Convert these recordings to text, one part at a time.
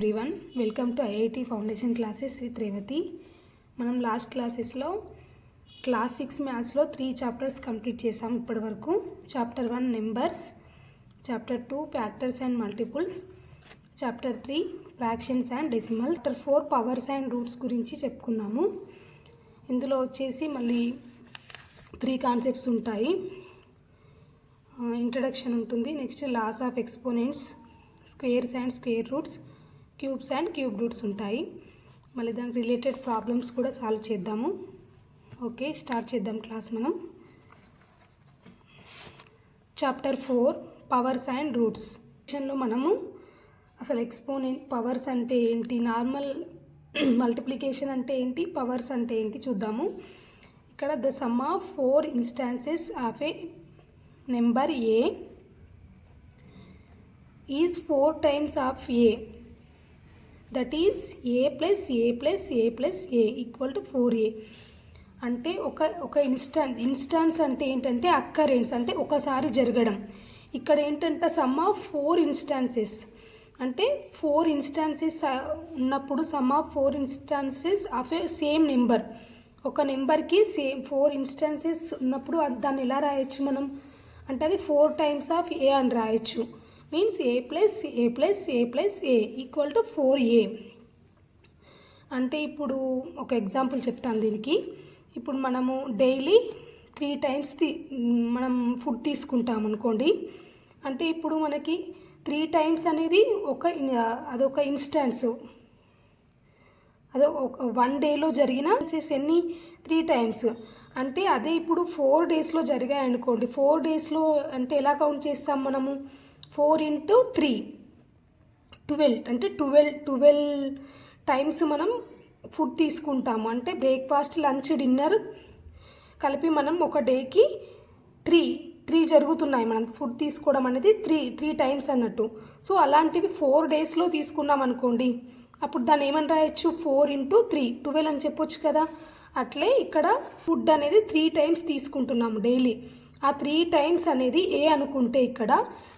Everyone, welcome to IIT foundation classes with Revathi. మనం last క్లాసెస్లో class 6 మ్యాథ్స్లో 3 చాప్టర్స్ కంప్లీట్ చేసాం ఇప్పటి వరకు. Chapter 1 numbers, chapter 2 factors and multiples, chapter 3 fractions and decimals, chapter 4 powers and roots గురించి చెప్పుకుందాము. ఇందులో వచ్చేసి మళ్ళీ 3 కాన్సెప్ట్స్ ఉంటాయి. ఇంట్రడక్షన్ ఉంటుంది, next laws of exponents, squares and square roots, cubes and cube roots ఉంటాయి. మళ్ళీ దానికి రిలేటెడ్ ప్రాబ్లమ్స్ కూడా సాల్వ్ చేద్దాము. ఓకే, స్టార్ట్ చేద్దాం క్లాస్. మనం చాప్టర్ 4 పవర్స్ అండ్ రూట్స్ సెక్షన్లో మనము అసలు ఎక్స్పోనెంట్ పవర్స్ అంటే ఏంటి, నార్మల్ మల్టిప్లికేషన్ అంటే ఏంటి, పవర్స్ అంటే ఏంటి చూద్దాము. ఇక్కడ the sum of 4 instances of A number A is 4 times of A, that is a plus A plus A plus A equal to 4a. అంటే ఒక ఇన్స్టాన్స్ అంటే ఏంటంటే అక్కరెన్స్, అంటే ఒకసారి జరగడం. ఇక్కడ ఏంటంటే సమ్ ఆఫ్ 4 ఇన్స్టాన్సెస్, అంటే 4 ఇన్స్టాన్సెస్ ఉన్నప్పుడు some of 4 instances of A same number. ఒక నెంబర్కి 4 ఇన్స్టాన్సెస్ ఉన్నప్పుడు దాన్ని ఎలా రాయొచ్చు మనం అంటే అది 4 టైమ్స్ ఆఫ్ ఏ అని రాయొచ్చు. Means A plus A plus A plus A equal to 4a. అంటే ఇప్పుడు ఒక ఎగ్జాంపుల్ చెప్తాను దీనికి. ఇప్పుడు మనము డైలీ 3 టైమ్స్ మనం ఫుడ్ తీసుకుంటాం అనుకోండి. అంటే ఇప్పుడు మనకి 3 టైమ్స్ అనేది అదొక ఇన్స్టాన్స్, అదే 1 డేలో జరిగిన ఎన్ని 3 టైమ్స్. అంటే అదే ఇప్పుడు 4 డేస్లో జరిగాయి అనుకోండి. 4 డేస్లో అంటే ఎలా కౌంట్ చేస్తాం మనము, 4 × 3 12, అంటే 12 టైమ్స్ మనం ఫుడ్ తీసుకుంటాము. అంటే బ్రేక్ఫాస్ట్, లంచ్, డిన్నర్ కలిపి మనం ఒక డేకి 3 జరుగుతున్నాయి. మనం ఫుడ్ తీసుకోవడం అనేది 3 టైమ్స్ అన్నట్టు. సో అలాంటివి 4 డేస్లో తీసుకున్నాం అనుకోండి, అప్పుడు దాన్ని ఏమని రాయొచ్చు, 4 × 3 12 అని చెప్పొచ్చు కదా. అట్లే ఇక్కడ ఫుడ్ అనేది 3 టైమ్స్ తీసుకుంటున్నాము డైలీ. ఆ 3 టైమ్స్ అనేది ఏ అనుకుంటే ఇక్కడ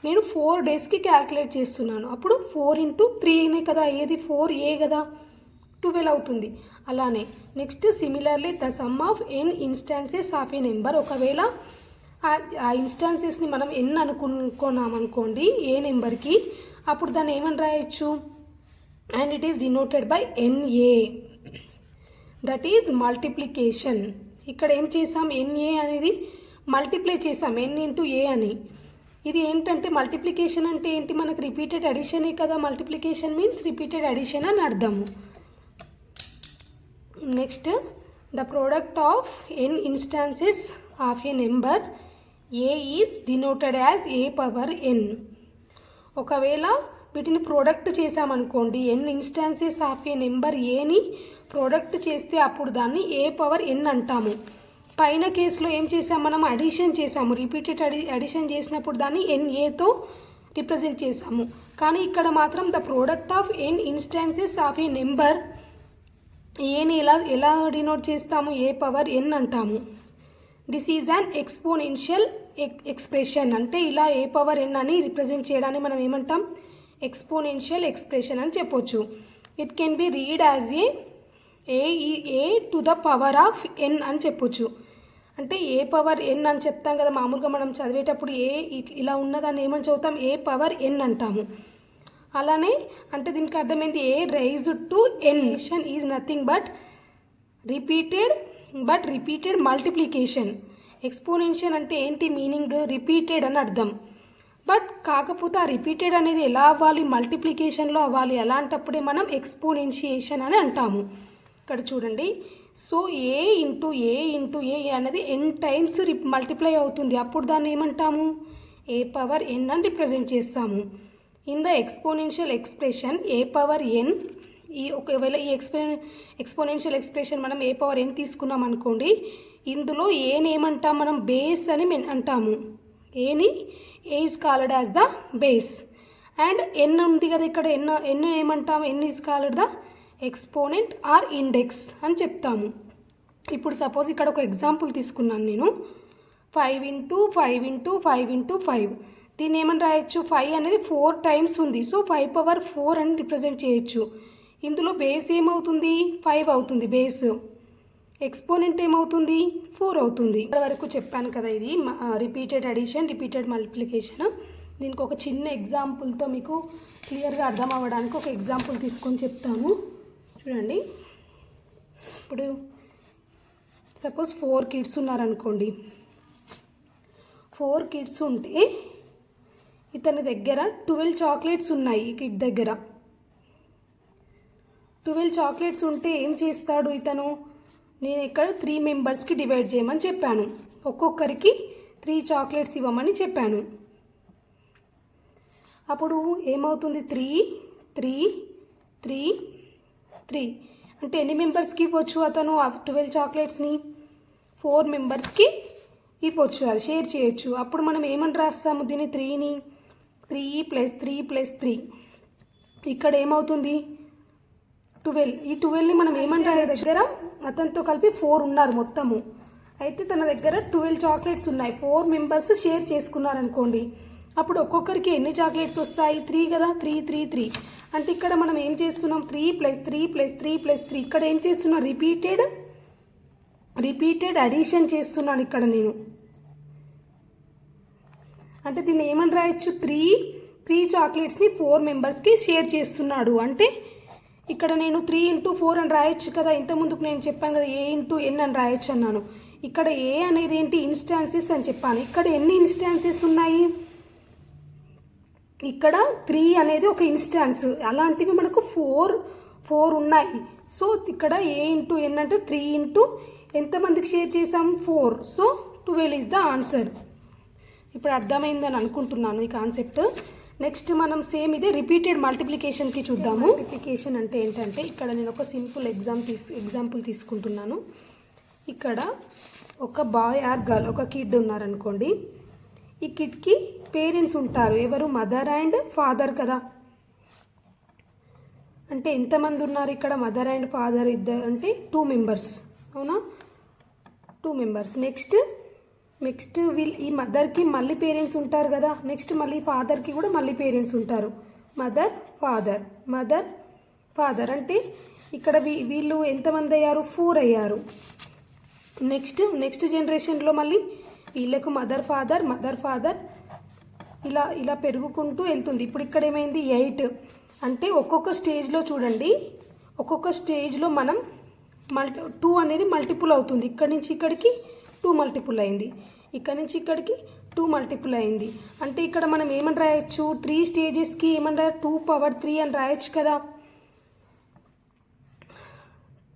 నేను 4 డేస్కి క్యాల్కులేట్ చేస్తున్నాను. అప్పుడు 4 × 3 కదా, ఏది 4a కదా, 12 అవుతుంది. అలానే next similarly the sum of n instances of A number. ఒకవేళ ఆ ఇన్స్టాన్సెస్ని మనం n అనుకున్నాం అనుకోండి ఏ నెంబర్కి, అప్పుడు దాన్ని ఏమని రాయొచ్చు, and it is denoted by NA, that is multiplication. ఇక్కడ ఏం చేసాం, NA అనేది మల్టిప్లై చేసాం n × a అని. ఇది ఏంటంటే మల్టిప్లికేషన్ అంటే ఏంటి, మనకు రిపీటెడ్ అడిషనే కదా. మల్టిప్లికేషన్ మీన్స్ రిపీటెడ్ అడిషన్ అని అర్థము. Next the product of n instances of A number a is denoted as a power n. ఒకవేళ వీటిని ప్రోడక్ట్ చేసామనుకోండి, n instances of A number ఏని ప్రోడక్ట్ చేస్తే అప్పుడు దాన్ని a పవర్ n అంటాము. పైన కేసులో ఏం చేసాం, మనం అడిషన్ చేసాము. రిపీటెడ్ అడిషన్ చేసినప్పుడు దాన్ని NAతో రిప్రజెంట్ చేసాము. కానీ ఇక్కడ మాత్రం the product of n instances of A number ఏని ఎలా డినోట్ చేస్తాము, a పవర్ n అంటాము. This is an exponential expression. అంటే ఇలా a పవర్ n అని రిప్రజెంట్ చేయడాన్ని మనం ఏమంటాం, ఎక్స్పోనెన్షియల్ ఎక్స్ప్రెషన్ అని చెప్పొచ్చు. It can be read as a to the power of n అని చెప్పొచ్చు. అంటే a పవర్ n అని చెప్తాం కదా మామూలుగా మనం చదివేటప్పుడు. ఇలా ఉన్నదాన్ని ఏమని చదువుతాం, a పవర్ n అంటాము. అలానే అంటే దీనికి అర్థమైంది, a raise to n is nothing but repeated multiplication. Exponential అంటే ఏంటి మీనింగ్, రిపీటెడ్ అని అర్థం. బట్ కాకపోతే ఆ రిపీటెడ్ అనేది ఎలా అవ్వాలి, మల్టిప్లికేషన్లో అవ్వాలి. అలాంటప్పుడే మనం ఎక్స్పోనెన్షియేషన్ అని అంటాము. ఇక్కడ చూడండి, సో a × a అనేది n టైమ్స్ మల్టిప్లై అవుతుంది. అప్పుడు దాన్ని ఏమంటాము, a పవర్ n అని రిప్రజెంట్ చేస్తాము. In the exponential expression a power n, ఒకవేళ ఈ ఎక్స్పోనెన్షియల్ ఎక్స్ప్రెషన్ మనం a పవర్ n తీసుకున్నాం అనుకోండి, ఇందులో ఏని ఏమంటాం మనం, బేస్ అని అంటాము. ఏని a is called as the base. And n ఉంది కదా ఇక్కడ, n ఏమంటాము, n is called the exponent are index అని చెప్తాము. ఇప్పుడు సపోజ్ ఇక్కడ ఒక ఎగ్జాంపుల్ తీసుకున్నాను నేను, 5 × 5 × 5 × 5. దీన్ని ఏమని రాయొచ్చు, 5 అనేది 4 టైమ్స్ ఉంది. సో 5 పవర్ 4 అని రిప్రజెంట్ చేయొచ్చు. ఇందులో బేస్ ఏమవుతుంది, 5 అవుతుంది బేస్. ఎక్స్పోనెంట్ ఏమవుతుంది, 4 అవుతుంది. ఇప్పటివరకు చెప్పాను కదా, ఇది రిపీటెడ్ అడిషన్, రిపీటెడ్ మల్టిప్లికేషన్. దీనికి ఒక చిన్న ఎగ్జాంపుల్తో మీకు క్లియర్గా అర్థం అవ్వడానికి ఒక ఎగ్జాంపుల్ తీసుకొని చెప్తాను. చూడండి, ఇప్పుడు సపోజ్ 4 కిడ్స్ ఉన్నారనుకోండి. 4 కిడ్స్ ఉంటే ఇతని దగ్గర 12 చాక్లెట్స్ ఉన్నాయి. ఈ కిడ్ దగ్గర 12 చాక్లెట్స్ ఉంటే ఏం చేస్తాడు ఇతను, నేను ఇక్కడ 3 మెంబర్స్కి డివైడ్ చేయమని చెప్పాను. ఒక్కొక్కరికి 3 చాక్లెట్స్ ఇవ్వమని చెప్పాను. అప్పుడు ఏమవుతుంది, 3 3 3 3 అంటే ఎన్ని మెంబర్స్కి ఇవ్వచ్చు అతను ఆ 12 చాక్లెట్స్ని, 4 మెంబర్స్కి ఇవ్వచ్చు, అది షేర్ చేయొచ్చు. అప్పుడు మనం ఏమని రాస్తాము దీన్ని, 3ని 3 + 3 + 3. ఇక్కడ ఏమవుతుంది 12. ఈ 12ని మనం ఏమని రాయ దగ్గర అతనితో కలిపి 4 ఉన్నారు మొత్తము. అయితే తన దగ్గర 12 చాక్లెట్స్ ఉన్నాయి. 4 మెంబర్స్ షేర్ చేసుకున్నారనుకోండి. అప్పుడు ఒక్కొక్కరికి ఎన్ని చాక్లెట్స్ వస్తాయి, 3 కదా, 3 3 3. అంటే ఇక్కడ మనం ఏం చేస్తున్నాం, 3 + 3 + 3 + 3. ఇక్కడ ఏం చేస్తున్నాం, రిపీటెడ్ అడిషన్ చేస్తున్నాను ఇక్కడ నేను. అంటే దీన్ని ఏమని రాయొచ్చు, 3 చాక్లెట్స్ని 4 మెంబర్స్కి షేర్ చేస్తున్నాడు. అంటే ఇక్కడ నేను 3 × 4 అని రాయొచ్చు కదా. ఇంతకుముందుకు నేను చెప్పాను కదా, A × n అని రాయొచ్చు అన్నాను. ఇక్కడ ఏ అనేది ఏంటి, ఇన్స్టాన్సెస్ అని చెప్పాను. ఇక్కడ ఎన్ని ఇన్స్టాన్సెస్ ఉన్నాయి, ఇక్కడ 3 అనేది ఒక ఇన్స్టాన్స్. అలాంటివి మనకు 4 ఉన్నాయి. సో ఇక్కడ A × n అంటే 3 × ఎంతమందికి షేర్ చేసాం, 4. So 12 is the answer. ఇప్పుడు అర్థమైందని అనుకుంటున్నాను ఈ కాన్సెప్ట్. నెక్స్ట్ మనం సేమ్ ఇదే రిపీటెడ్ మల్టిప్లికేషన్కి చూద్దాము. మల్టిప్లికేషన్ అంటే ఏంటంటే, ఇక్కడ నేను ఒక సింపుల్ ఎగ్జాంపుల్ తీసుకుంటున్నాను. ఇక్కడ ఒక బాయ్ ఆర్ గర్ల్, ఒక కిడ్ ఉన్నారనుకోండి. ఈ కిడ్కి పేరెంట్స్ ఉంటారు. ఎవరు, మదర్ అండ్ ఫాదర్ కదా. అంటే ఎంతమంది ఉన్నారు ఇక్కడ, మదర్ అండ్ ఫాదర్ ఇద్దరు అంటే 2 మెంబర్స్. అవునా, 2 మెంబర్స్. నెక్స్ట్ ఈ మదర్కి మళ్ళీ పేరెంట్స్ ఉంటారు కదా. నెక్స్ట్ మళ్ళీ ఫాదర్కి కూడా మళ్ళీ పేరెంట్స్ ఉంటారు. మదర్ ఫాదర్ అంటే ఇక్కడ వీళ్ళు ఎంతమంది అయ్యారు, 4 అయ్యారు. నెక్స్ట్ జనరేషన్లో మళ్ళీ వీళ్ళకు మదర్ ఫాదర్ ఇలా పెరుగుకుంటూ వెళ్తుంది. ఇప్పుడు ఇక్కడ ఏమైంది, 8. అంటే ఒక్కొక్క స్టేజ్లో చూడండి, ఒక్కొక్క స్టేజ్లో మనం 2 అనేది మల్టిపుల్ అవుతుంది. ఇక్కడి నుంచి ఇక్కడికి 2 మల్టిపుల్ అయింది, ఇక్కడ నుంచి ఇక్కడికి 2 మల్టిపుల్ అయింది. అంటే ఇక్కడ మనం ఏమని రాయొచ్చు, 3 స్టేజెస్కి ఏమని రాయొచ్చు, 2 పవర్ 3 అని రాయొచ్చు కదా.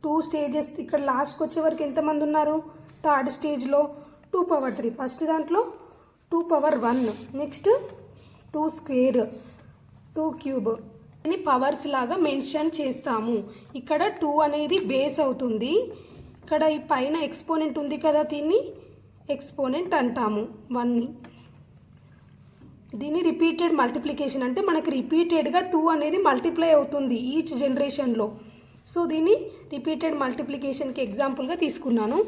2 స్టేజెస్ ఇక్కడ లాస్ట్కి వచ్చే వరకు ఎంతమంది ఉన్నారు, 3rd స్టేజ్లో 2 పవర్ 3. ఫస్ట్ దాంట్లో 2 పవర్ 1, నెక్స్ట్ 2 స్క్వేర్, 2 క్యూబ్. దీన్ని పవర్స్ లాగా మెన్షన్ చేస్తాము. ఇక్కడ 2 అనేది బేస్ అవుతుంది. ఇక్కడ ఈ పైన ఎక్స్పోనెంట్ ఉంది కదా, దీన్ని ఎక్స్పోనెంట్ అంటాము 1ని. దీన్ని రిపీటెడ్ మల్టిప్లికేషన్ అంటే మనకి రిపీటెడ్గా 2 అనేది మల్టిప్లై అవుతుంది ఈచ్ జనరేషన్లో. సో దీన్ని రిపీటెడ్ మల్టిప్లికేషన్కి ఎగ్జాంపుల్గా తీసుకున్నాను.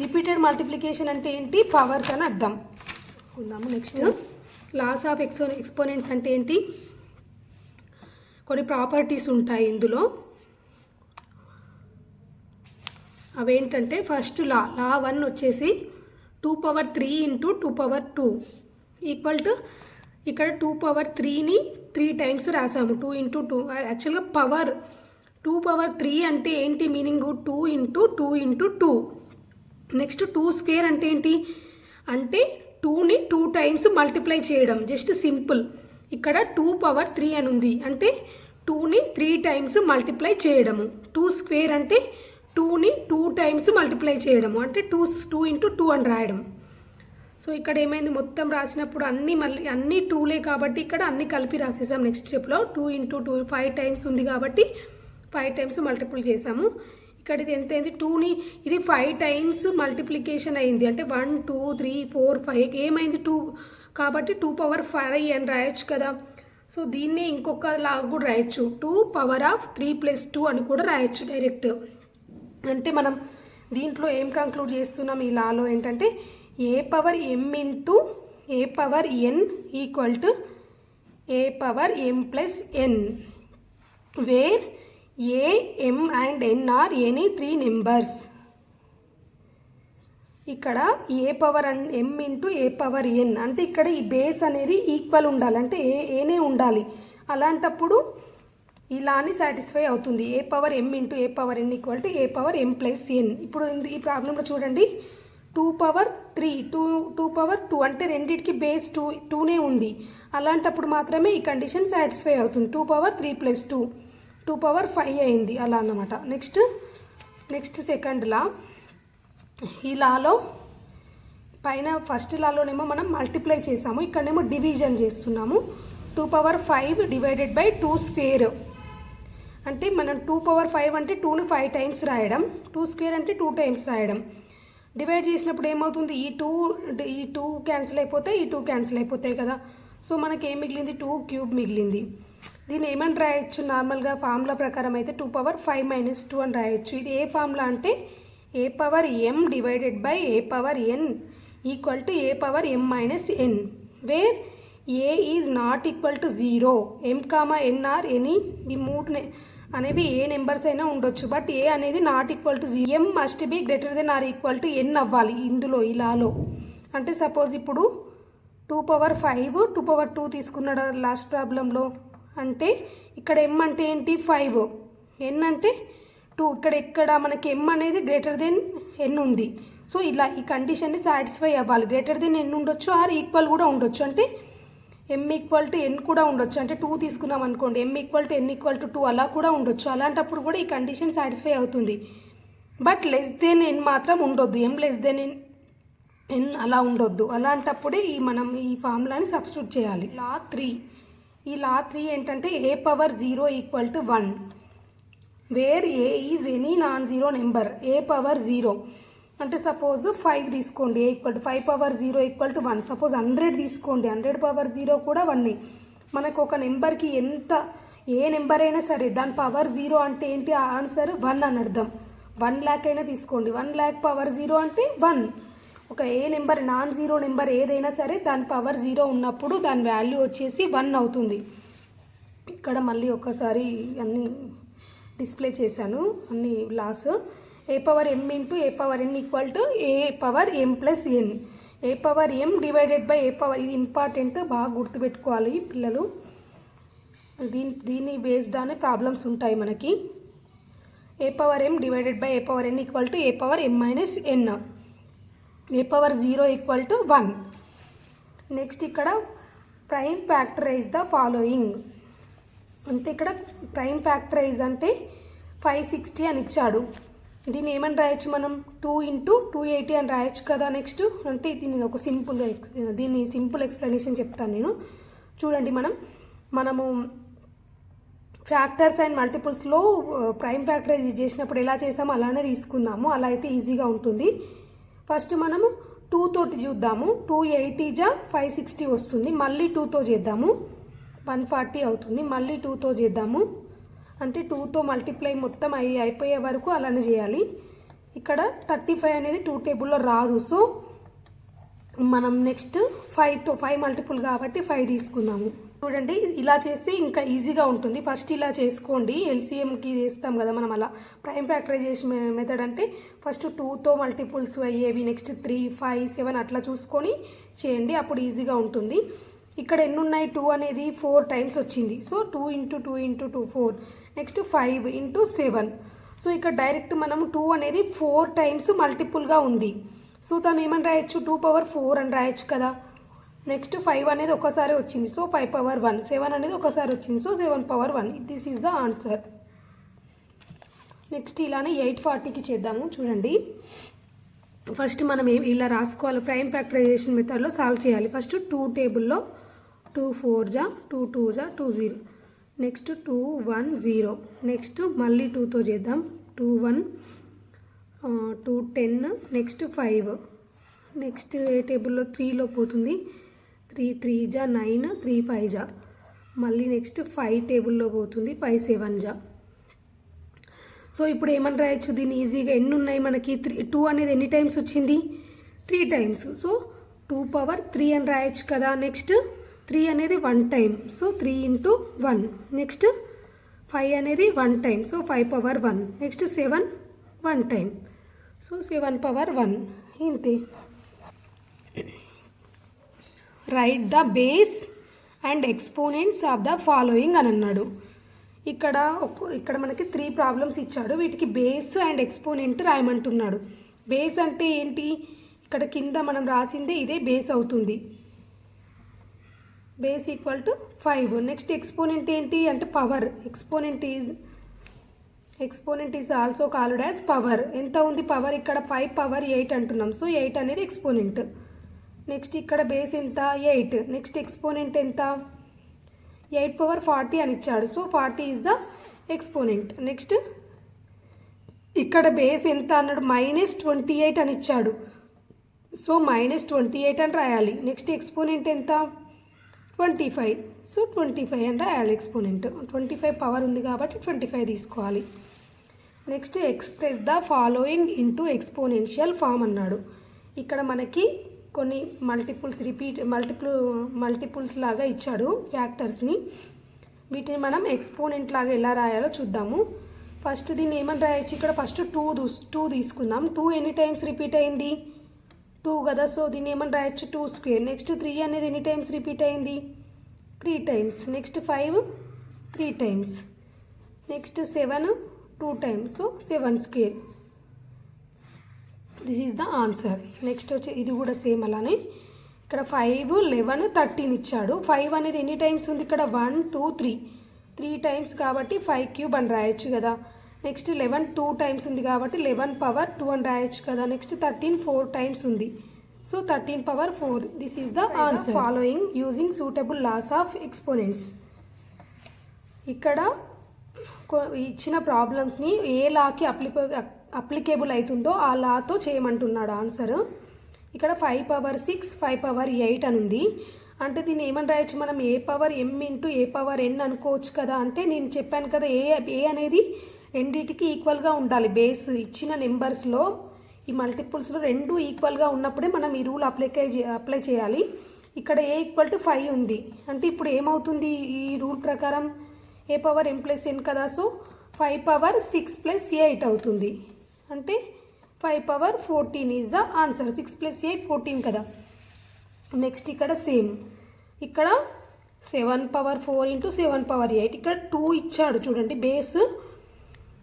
రిపీటెడ్ మల్టిప్లికేషన్ అంటే ఏంటి, పవర్స్ అని అర్థం. నెక్స్ట్ లాస్ ఆఫ్ ఎక్స్పోనెంట్స్ అంటే ఏంటి, కొన్ని ప్రాపర్టీస్ ఉంటాయి ఇందులో. అవేంటంటే, ఫస్ట్ లా 1 వచ్చేసి 2 పవర్ 3 × 2 పవర్ 2 ఈక్వల్ టు, ఇక్కడ 2 పవర్ 3ని 3 టైమ్స్ రాసాము. 2 × 2 యాక్చువల్గా పవర్ 2 పవర్ 3 అంటే ఏంటి మీనింగ్, 2 × 2 × 2. నెక్స్ట్ 2 స్క్వేర్ అంటే ఏంటి అంటే 2ని 2 టైమ్స్ మల్టిప్లై చేయడం, జస్ట్ సింపుల్. ఇక్కడ 2 పవర్ 3 అని ఉంది అంటే 2ని 3 టైమ్స్ మల్టిప్లై చేయడము. 2 స్క్వేర్ అంటే 2ని 2 టైమ్స్ మల్టిప్లై చేయడము, అంటే 2 × 2 అని రాయడం. సో ఇక్కడ ఏమైంది, మొత్తం రాసినప్పుడు అన్ని 2లే కాబట్టి ఇక్కడ అన్ని కలిపి రాసేసాం. నెక్స్ట్ స్టెప్లో 2 × 2 5 టైమ్స్ ఉంది కాబట్టి 5 టైమ్స్ మల్టిపుల్ చేసాము. ఇక్కడ ఇది ఎంత అయింది, 2ని ఇది 5 టైమ్స్ మల్టిప్లికేషన్ అయింది. అంటే 1 2 3 4 5 ఏమైంది 2 కాబట్టి 2 పవర్ 5 అని రాయొచ్చు కదా. సో దీన్నే ఇంకొక లాగా కూడా రాయొచ్చు, 2 పవర్ ఆఫ్ 3 + 2 అని కూడా రాయొచ్చు డైరెక్ట్. అంటే మనం దీంట్లో ఏం కంక్లూడ్ చేస్తున్నాం ఈ లాలో ఏంటంటే, a power m × A power N equal to A power M plus N, where A, M and N are any 3 numbers. ఇక్కడ A power M into A power N అంటే ఇక్కడ ఈ బేస్ అనేది ఈక్వల్ ఉండాలి, అంటే ఏనే ఉండాలి. అలాంటప్పుడు ఇలాని సాటిస్ఫై అవుతుంది. A power M into A power N equal to A power M plus N. ఇప్పుడు ఈ ప్రాబ్లంలో చూడండి 2 పవర్ 3, 2 పవర్ 2 అంటే రెండింటికి బేస్ 2నే ఉంది. అలాంటప్పుడు మాత్రమే ఈ కండిషన్ సాటిస్ఫై అవుతుంది. 2 పవర్ 3 ప్లస్ 2 2 పవర్ 5 అయింది అలా అన్నమాట. నెక్స్ట్ సెకండ్ లా. ఈ లాలో పైన ఫస్ట్ లాలోనేమో మనం మల్టిప్లై చేసాము, ఇక్కడనేమో డివిజన్ చేస్తున్నాము. 2 పవర్ 5 డివైడెడ్ బై 2 స్క్వేర్ అంటే మనం 2 పవర్ 5 అంటే 2ని 5 టైమ్స్ రాయడం, 2 స్క్వేర్ అంటే 2 టైమ్స్ రాయడం. డివైడ్ చేసినప్పుడు ఏమవుతుంది, ఈ 2 క్యాన్సిల్ అయిపోతాయి, ఈ 2 క్యాన్సిల్ అయిపోతాయి కదా. సో మనకి ఏం మిగిలింది, 2 క్యూబ్ మిగిలింది. దీన్ని ఏమని రాయొచ్చు, నార్మల్గా ఫార్ములా ప్రకారం అయితే 2 పవర్ 5 మైనస్ 2 అని రాయొచ్చు. ఇది ఏ ఫార్ములా అంటే A power M divided by A power N equal to A power M minus N, where A is not equal to 0. M comma N are any ఈ 3 అనేవి ఏ నెంబర్స్ అయినా ఉండొచ్చు, బట్ ఏ అనేది not equal to 0. M must be greater than or equal to N అవ్వాలి ఇందులో ఇలాలో. అంటే suppose ఇప్పుడు 2 power 5 2 power 2 తీసుకున్నాడు లాస్ట్ ప్రాబ్లంలో. అంటే ఇక్కడ ఎం అంటే ఏంటి 5, ఎన్ అంటే 2. ఇక్కడ మనకి ఎం అనేది గ్రేటర్ దెన్ ఎన్ ఉంది. సో ఇలా ఈ కండిషన్ని సాటిస్ఫై అవ్వాలి. గ్రేటర్ దెన్ ఎన్ ఉండొచ్చు ఆర్ ఈక్వల్ కూడా ఉండొచ్చు, అంటే ఎం ఈక్వల్ టు ఎన్ కూడా ఉండొచ్చు. అంటే 2 తీసుకున్నాం అనుకోండి, M equal to N equal to 2 అలా కూడా ఉండొచ్చు. అలాంటప్పుడు కూడా ఈ కండిషన్ సాటిస్ఫై అవుతుంది. బట్ లెస్ దెన్ ఎన్ మాత్రం ఉండొద్దు, ఎం లెస్ దెన్ ఎన్ అలా ఉండొద్దు. అలాంటప్పుడే మనం ఈ ఫార్ములాని సబ్స్టిట్యూట్ చేయాలి. లా 3. ఈ లా 3 ఏంటంటే A power 0 equal to 1, where A is any non zero number. A power 0 అంటే సపోజ్ 5 తీసుకోండి, A equal to 5 power 0 equal to 1. Suppose 100 తీసుకోండి, 100 పవర్ 0 కూడా 1. మనకు ఒక నెంబర్కి ఏ నెంబర్ అయినా సరే దాని పవర్ 0 అంటే ఏంటి, ఆన్సర్ 1 అని అర్థం. 1 lakh అయినా తీసుకోండి, 1 lakh పవర్ 0 అంటే 1. ఒక ఏ నెంబర్ నాన్ జీరో నెంబర్ ఏదైనా సరే దాని పవర్ 0 ఉన్నప్పుడు దాని వాల్యూ వచ్చేసి 1 అవుతుంది. ఇక్కడ మళ్ళీ ఒకసారి అన్నీ డిస్ప్లే చేశాను అన్ని laws. A power M into A power N equal to A power M plus N. A power M divided by A power, ఇది ఇంపార్టెంట్, బాగా గుర్తుపెట్టుకోవాలి పిల్లలు. దీన్ని బేస్డ్ అనే ప్రాబ్లమ్స్ ఉంటాయి మనకి. A power M divided by A power N equal to A power M minus N. A power 0 equal to 1. Next ఇక్కడ prime factorize the following అంటే ఇక్కడ ప్రైమ్ ఫ్యాక్టరైజ్ అంటే 560 అని ఇచ్చాడు. దీన్ని ఏమని రాయొచ్చు మనం, 2 ఇంటూ 280 అని రాయొచ్చు కదా. నెక్స్ట్ అంటే దీన్ని ఒక సింపుల్ ఎక్స్ప్లెనేషన్ చెప్తాను నేను. చూడండి, మనము ఫ్యాక్టర్స్ అండ్ మల్టిపుల్స్లో ప్రైమ్ ఫ్యాక్టరైజ్ చేసినప్పుడు ఎలా చేసామో అలానే తీసుకుందాము, అలా అయితే ఈజీగా ఉంటుంది. ఫస్ట్ మనము 2 తోటి చూద్దాము. 280 జా 560 వస్తుంది. మళ్ళీ 2తో చేద్దాము, 140 అవుతుంది. మళ్ళీ 2తో చేద్దాము, అంటే 2తో మల్టిప్లై మొత్తం అయిపోయే వరకు అలానే చేయాలి. ఇక్కడ 35 అనేది 2 టేబుల్లో రాదు. సో మనం నెక్స్ట్ 5 మల్టిపుల్ కాబట్టి 5 తీసుకుందాము. చూడండి, ఇలా చేస్తే ఇంకా ఈజీగా ఉంటుంది. ఫస్ట్ ఇలా చేసుకోండి, ఎల్సిఎంకి చేస్తాం కదా మనం, అలా ప్రైమ్ ఫ్యాక్టరైజేషన్ మెథడ్ అంటే ఫస్ట్ 2తో మల్టిపుల్స్ అయ్యేవి, నెక్స్ట్ 3, 5, 7 అట్లా చూసుకొని చేయండి, అప్పుడు ఈజీగా ఉంటుంది. ఇక్కడ ఎన్ని ఉన్నాయి, 2 అనేది 4 టైమ్స్ వచ్చింది. So 2 into 2 into 2 4. Next 5 into 7. So ఇక్కడ డైరెక్ట్ మనం 2 అనేది 4 టైమ్స్ మల్టిపుల్గా ఉంది. సో తను ఏమని రాయొచ్చు, 2 పవర్ 4 అని రాయొచ్చు కదా. నెక్స్ట్ 5 అనేది ఒకసారి వచ్చింది, సో 5 పవర్ 1. 7 అనేది ఒకసారి వచ్చింది, so 7 power 1. This is the answer. Next ఇలానే 840కి చేద్దాము. చూడండి, ఫస్ట్ మనం ఇలా రాసుకోవాలి, ప్రైమ్ ఫ్యాక్టరైజేషన్ మెథడ్లో సాల్వ్ చేయాలి. ఫస్ట్ 2 టేబుల్లో 2 4 జా 2 2 జా 2 0. నెక్స్ట్ 2 1 0. నెక్స్ట్ మళ్ళీ 2తో చేద్దాం, 2 1 2 10. నెక్స్ట్ 5. నెక్స్ట్ ఏ టేబుల్లో 3లో పోతుంది, 3 3 జా 9, 3 5 జా. మళ్ళీ నెక్స్ట్ 5 టేబుల్లో పోతుంది, 5 7 జా. సో ఇప్పుడు ఏమని రాయొచ్చు దీన్ని ఈజీగా, ఎన్ని ఉన్నాయి మనకి, 2 అనేది ఎన్ని టైమ్స్ వచ్చింది, 3 టైమ్స్. సో 2 పవర్ 3 అని రాయొచ్చు కదా. నెక్స్ట్ 3 అనేది 1 టైం, సో 3 ఇంటూ 1. నెక్స్ట్ 5 అనేది 1 time, so 5 power 1. Next 7 1 time, so 7 power 1. ఇంతే. Right the base and exponents of the following అని అన్నాడు. ఇక్కడ మనకి 3 ప్రాబ్లమ్స్ ఇచ్చాడు. వీటికి బేస్ అండ్ ఎక్స్పోనెంట్ రాయమంటున్నాడు. బేస్ అంటే ఏంటి, ఇక్కడ కింద మనం రాసిందే ఇదే బేస్ అవుతుంది. Base equal to 5. Next exponent ఏంటి అంటే power. Exponent is also called as power. ఎంత ఉంది పవర్, ఇక్కడ 5 పవర్ 8 అంటున్నాం, సో 8 అనేది ఎక్స్పోనెంట్. నెక్స్ట్ ఇక్కడ బేస్ ఎంత 8. నెక్స్ట్ ఎక్స్పోనెంట్ ఎంత 8 పవర్ 40 అని ఇచ్చాడు, so 40 is the exponent. Next ఇక్కడ బేస్ ఎంత అన్నాడు -28 అని ఇచ్చాడు, సో -28 అని రాయాలి. నెక్స్ట్ ఎక్స్పోనెంట్ ఎంత 25, సో 25 అని రాయాలి ఎక్స్పోనెంట్. 25 పవర్ ఉంది కాబట్టి 25 తీసుకోవాలి. Next express the following into exponential form అన్నాడు. ఇక్కడ మనకి కొన్ని మల్టిపుల్స్ లాగా ఇచ్చాడు ఫ్యాక్టర్స్ని. వీటిని మనం ఎక్స్పోనెంట్ లాగా ఎలా రాయాలో చూద్దాము. ఫస్ట్ దీన్ని ఏమని రాయొచ్చు, ఇక్కడ ఫస్ట్ 2 తీసుకుందాం. 2 ఎన్ని టైమ్స్ రిపీట్ అయింది 2 కదా, సో దీన్ని ఏమని రాయొచ్చు 2 స్క్వేర్. నెక్స్ట్ 3 అనేది ఎన్ని టైమ్స్ రిపీట్ అయింది 3 times. Next 5 3 times. Next 7 2 times, so 7 square. This is the answer. Next వచ్చి ఇది కూడా సేమ్ అలానే. ఇక్కడ 5 11 13 ఇచ్చాడు. 5 అనేది ఎన్ని టైమ్స్ ఉంది ఇక్కడ 1 2 3 టైమ్స్ కాబట్టి 5 క్యూబ్ అని రాయొచ్చు కదా. నెక్స్ట్ 11 2 టైమ్స్ ఉంది కాబట్టి 11 పవర్ 2 అని రాయొచ్చు కదా. నెక్స్ట్ 13 4 టైమ్స్ ఉంది, so 13 power 4. This is the answer. Following using suitable laws of exponents. ఇక్కడ ఇచ్చిన ప్రాబ్లమ్స్ని ఏ లాకి అప్లికేబుల్ అవుతుందో ఆ లాతో చేయమంటున్నాడు ఆన్సర్. ఇక్కడ 5 పవర్ 6 5 పవర్ 8 అని ఉంది. అంటే దీన్ని ఏమని రాయొచ్చు మనం ఏ power m into A power n అనుకోవచ్చు కదా. అంటే నేను చెప్పాను కదా ఏ అనేది రెండింటికి ఈక్వల్గా ఉండాలి. బేస్ ఇచ్చిన నెంబర్స్లో ఈ మల్టిపుల్స్లో రెండు ఈక్వల్గా ఉన్నప్పుడే మనం ఈ రూల్ అప్లై చేయాలి. ఇక్కడ ఏ ఈక్వల్ టు 5 ఉంది అంటే ఇప్పుడు ఏమవుతుంది ఈ రూల్ ప్రకారం ఏ పవర్ m ప్లస్ n కదా, సో 5 పవర్ 6 ప్లస్ 8 అవుతుంది. అంటే 5 power 14 is the answer. 6 plus 8 14 కదా. నెక్స్ట్ ఇక్కడ సేమ్, ఇక్కడ 7 పవర్ 4 ఇంటూ 7 పవర్ 8. ఇక్కడ 2 ఇచ్చాడు చూడండి బేస్.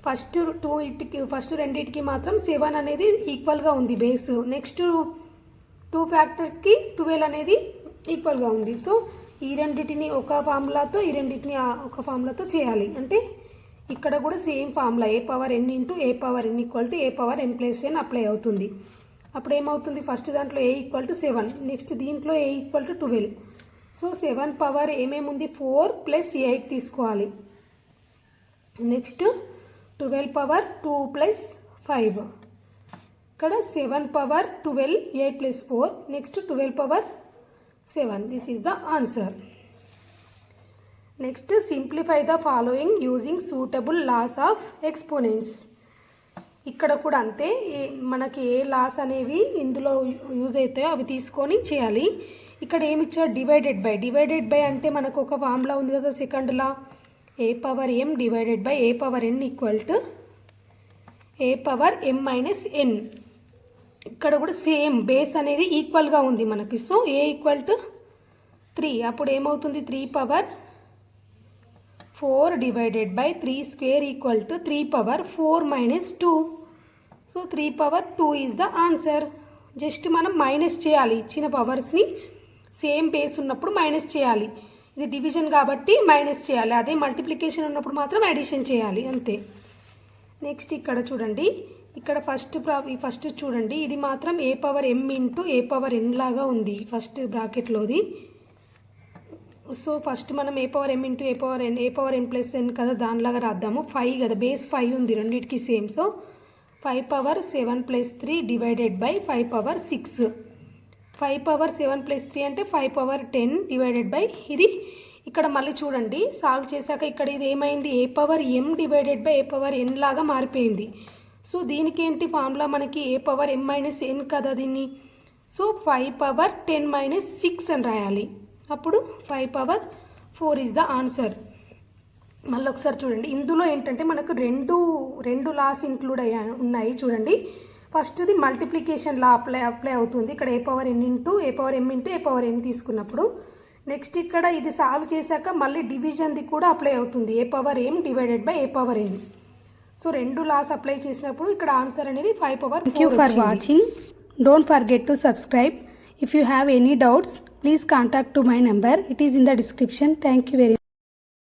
ఫస్ట్ రెండింటికి మాత్రం 7 అనేది ఈక్వల్గా ఉంది బేస్. నెక్స్ట్ 2 ఫ్యాక్టర్స్కి 12 అనేది ఈక్వల్గా ఉంది. సో ఈ రెండింటిని ఒక ఫార్ములాతో ఈ రెండింటిని ఒక ఫార్ములాతో చేయాలి. అంటే ఇక్కడ కూడా same formula A power n into A power n equal to A power m plus n apply అవుతుంది. అప్పుడు ఏమవుతుంది ఫస్ట్ దాంట్లో ఏ ఈక్వల్ టు 7, నెక్స్ట్ దీంట్లో A equal to 12. So 7 power ఏమేముంది 4 ప్లస్ 8 తీసుకోవాలి. Next 12 power 2 plus 5. ఇక్కడ 7 power 12 8 plus 4. Next 12 power 7. This is the answer. Next simplify the following using suitable laws of exponents. ఇక్కడ కూడా అంతే, మనకి ఏ లాస్ అనేవి ఇందులో యూజ్ అవుతాయో అవి తీసుకొని చేయాలి. ఇక్కడ ఏమి ఇచ్చారు డివైడెడ్ బై అంటే మనకు ఒక ఫార్ములా ఉంది కదా second law, A power m divided by A power n equal to A power m minus n. ఇక్కడ కూడా సేమ్ బేస్ అనేది ఈక్వల్గా ఉంది మనకి. So A equal to 3. అప్పుడు ఏమవుతుంది 3 power 4 divided by 3 square equal to 3 power 4 minus 2. So 3 power 2 is the answer. Just మనం minus చేయాలి, ఇచ్చిన పవర్స్ని సేమ్ బేస్ ఉన్నప్పుడు మైనస్ చేయాలి. ఇది డివిజన్ కాబట్టి మైనస్ చేయాలి, అదే మల్టిప్లికేషన్ ఉన్నప్పుడు మాత్రం అడిషన్ చేయాలి అంతే. నెక్స్ట్ ఇక్కడ చూడండి, ఇక్కడ ఫస్ట్ చూడండి, ఇది మాత్రం ఏ power m into A power n లాగా ఉంది ఫస్ట్ బ్రాకెట్లోది. సో ఫస్ట్ మనం ఏ power m into A power n plus n కదా దానిలాగా రాద్దాము. 5 కదా, బేస్ 5 ఉంది రెండింటికి same. So 5 power 7 plus 3 divided by 5 power 6. 5 power 7 plus 3 అంటే 5 పవర్ 10 డివైడెడ్ బై ఇది. ఇక్కడ మళ్ళీ చూడండి సాల్వ్ చేశాక ఇక్కడ ఇది ఏమైంది A power m divided by A power n లాగా మారిపోయింది. సో దీనికి ఏంటి ఫార్ములా మనకి A power m minus n కదా దీన్ని. సో 5 పవర్ 10 మైనస్ 6 అని రాయాలి. అప్పుడు 5 పవర్ 4 ఈజ్ ద ఆన్సర్. మళ్ళీ ఒకసారి చూడండి, ఇందులో ఏంటంటే మనకు రెండు లాస్ ఇంక్లూడ్ ఉన్నాయి చూడండి. ఫస్ట్ది మల్టిప్లికేషన్ లా అప్లై అవుతుంది ఇక్కడ A power N into A power M into A power ఎన్ తీసుకున్నప్పుడు. నెక్స్ట్ ఇక్కడ ఇది సాల్వ్ చేశాక మళ్ళీ డివిజన్ది కూడా అప్లై అవుతుంది, A power M divided by A power N. So రెండు లాస్ అప్లై చేసినప్పుడు ఇక్కడ ఆన్సర్ అనేది 5 power 4. Thank you for watching. Don't forget to subscribe. If you have any doubts please contact to my number. It is in the description. Thank you very